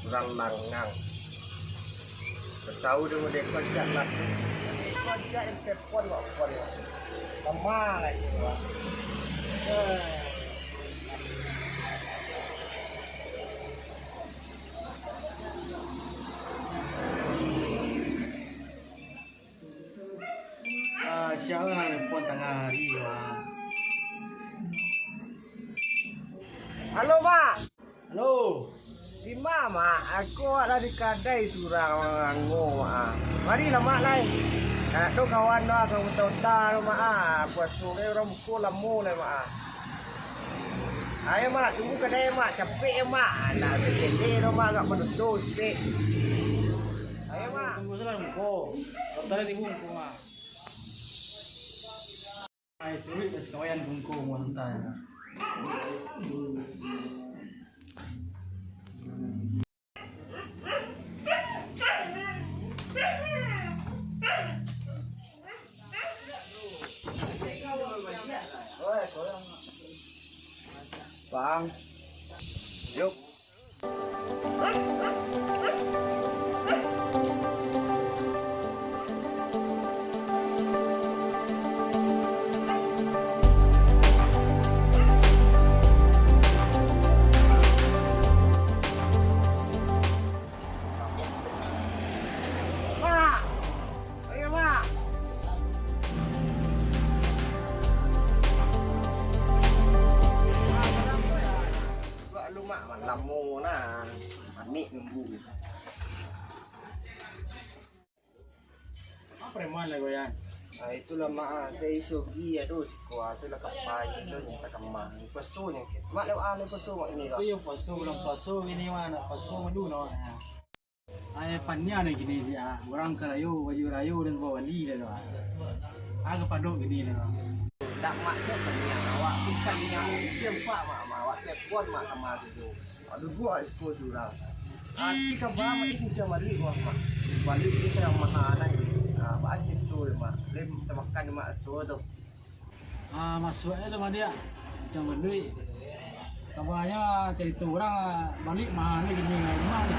kurang langang. Tahu dia model kocak lah. Kocak yang telepon kok pon. Lama lagi wah. Siapa yang nelfon tengah hari wah. Halo Mak. Halo. Di mana Mak? Aku ada di kedai surang nganggo Mak. Marilah Mak lai. Nak tu kawan dah kau total Mak. Buat sore orang buku lemu le Mak. Ayo Mak, tunggu kedai Mak, capek Mak. Nak berkendai dah Mak, tak menentu sikit. Ayo Mak. Tunggu salah muko. Total di muko Mak. Ay, tuloy tas kawayan bungko mo tayo. Bang. Yuk. Mak. Ayo Mak. Lu Mak lamu nah. Panik nunggu. Apa preman lah goyan? Nah itulah Mak, dari sugi aduh si kuat itulah kapai itu yang tak kemah. Pasu yang Mak lewat ane pasu Mak ini kak. Itu yung paso lang paso ini mana paso maduno. Ay panya na gini dia. Orang karayo, baju rayo dan bawa li dah. Aga padok gini dah. Tak Mak tu penyang awak bukan yang dia Pak Mak awak telepon Mak sama tu. Aduh gua ekspos surang. Jika Mak ini macam balik Mak. Balik ni saya mahal lagi. Baca tu Mak. Lem makan Mak tu. Masuk aja sama dia. Macam duit. Kabarnya cerita orang balik mahal gini mak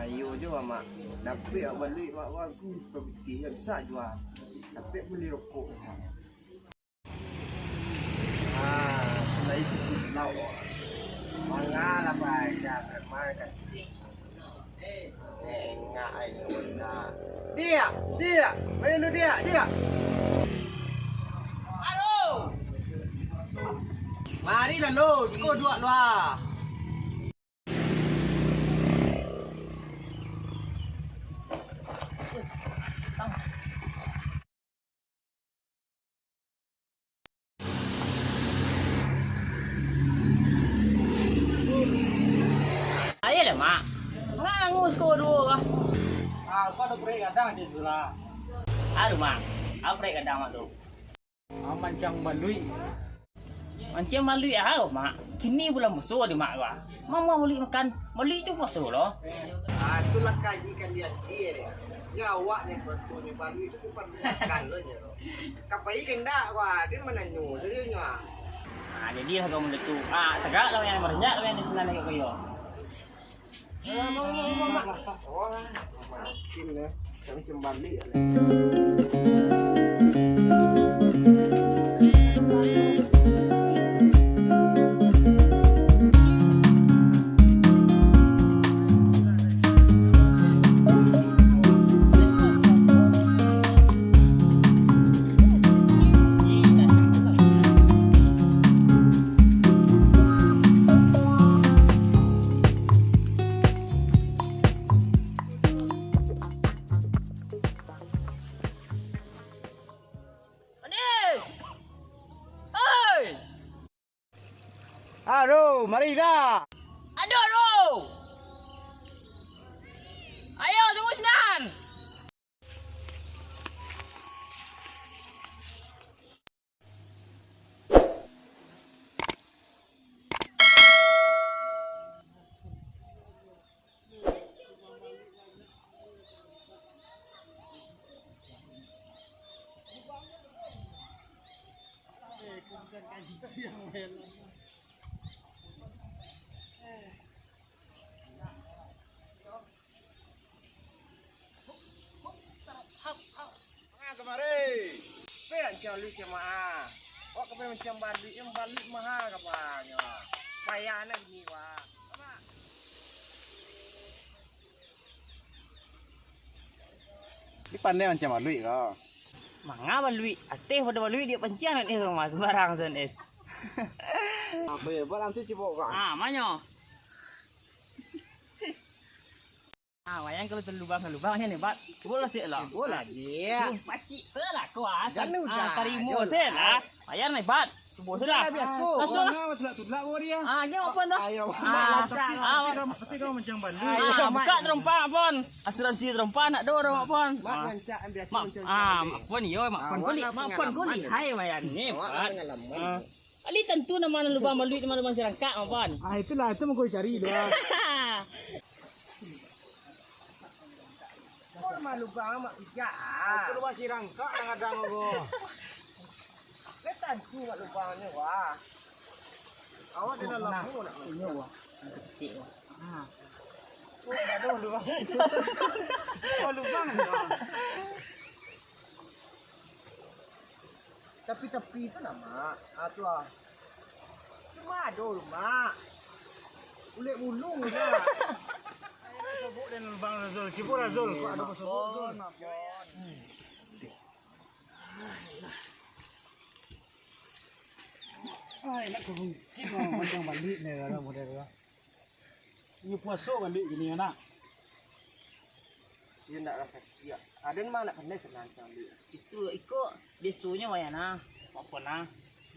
Iyo je Mak. Dapat awak balik Mak bagus properti yang besar jual. Dapat beli rokok. Selain sikit lau. Mangalah baca kemana kan. Enggak ayo dah. Dia. Mana dia? Halo. Mari dah lo, kau dua luar. Ayo lah Mak. Ngangus kau dulu kah? Kau ada proyek kadang je sulah. Aduh Mak. Apa yang kadang Mak tu? Mancang balui. Macam malu ya kau Mak. Kini bulan musuh di Mak gua. Mama beli makan. Beli tu musuh loh. Itulah kajikan dia dia. Ya awak ni pasu ni baru itu bukan makan lo je. Kapai kena wah dia mana nyu saja nyu. Jadi kau mulai tu. Tegak kau yang berjak kau yang di sana lagi kau yo. Oh, makin ya. Kami kembali. Aduh, mari dah. Aduh. Ayo tunggu senan. macam lu ke mak. Wak kepe macam balik mahal ke bang. Payah nak ni wak. Ini pandai macam malui kau. Manga balui, ateh pada balui dia pancian ni rumah sembarang sen es. Apa ya? Balang tu cipok kau. Ah, manyo. Wayang kalau terlubang-lubangnya nih, Pak. Boleh sih lah. Bola dia. Pacik selah kuas. Jangan udah. Tarimu selah. Bayar nih, Pak. Subuh sudah. Biasa. Langsung lah. Tulak bawa dia. Jangan apa dah. Ayo. Pasti kau macam balui. Buka terompak pon. Asuransi terompak nak dorong pon. Mak ngancak biasa macam Mak pon yo, mak pon kuli. Hai mayan ni, Pak. Ali tentu nama lubang balui teman-teman serangkak, mak pon. Itulah itu mau kau cari dia. Kau malu bang mak tiga. Itu rumah si rangkak yang ada kau. Ketan tu mak lubangnya wah. Awak di dalam lampu nak. Ini wah. Kecil wah. Ada lubang. Oh lubang. Tepi-tepi tu nama. Tu ah. Cuma ada mak. Ulik mulung dah. Sobok dan lubang Razul. Cipur Razul. Kau ada sobok Razul. Nak kau macam balik ni lah model lah. Ini puasa balik gini anak. Dia nak rasa dia. Ada mana nak pandai senang ambil. Itu ikut desunya wayana. Mak pon nah.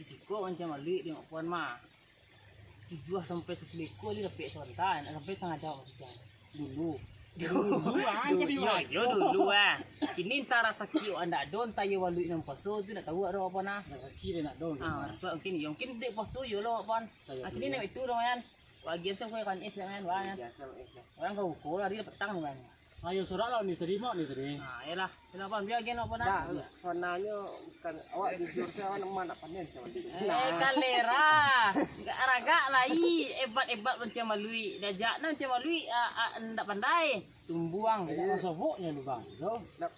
Risiko macam balik di mak pon mah. Dijual sampai 10 ekor dia dapat sebentar, sampai tengah jam macam dulu. Dulu Kini entar rasa kiu anda don tayo walu nang paso tu nak tahu ada apa nah. Kiri nak dong. Sebab mungkin dek paso yo lo apa. Kini nak itu dong yan. Bagian saya kau kan es dengan wan. Orang kau ukur dia petang kan. Ayo surat lah ni seri mak ni seri. Yalah. Kenapa biar gen apa nah. Dah, sonanya bukan awak jujur saya awak nak pandai sama dia. Kalera. Enggak ragak lai. Ebat macam malui. Dajak nah macam malui ndak pandai. Tumbuang. Ada soboknya lubang.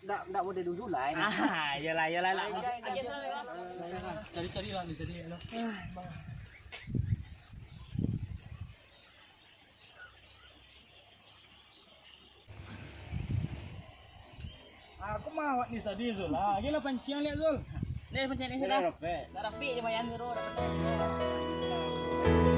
Nak boleh dulu lah. Yalah lah. Cari-cari lah ni seri lah. Aku mah awak ni tadi Zul lah. Gila pancian lihat Zul. Ni macam ni sudah. Rapi. Dah rapi je mayan hero dah pandai.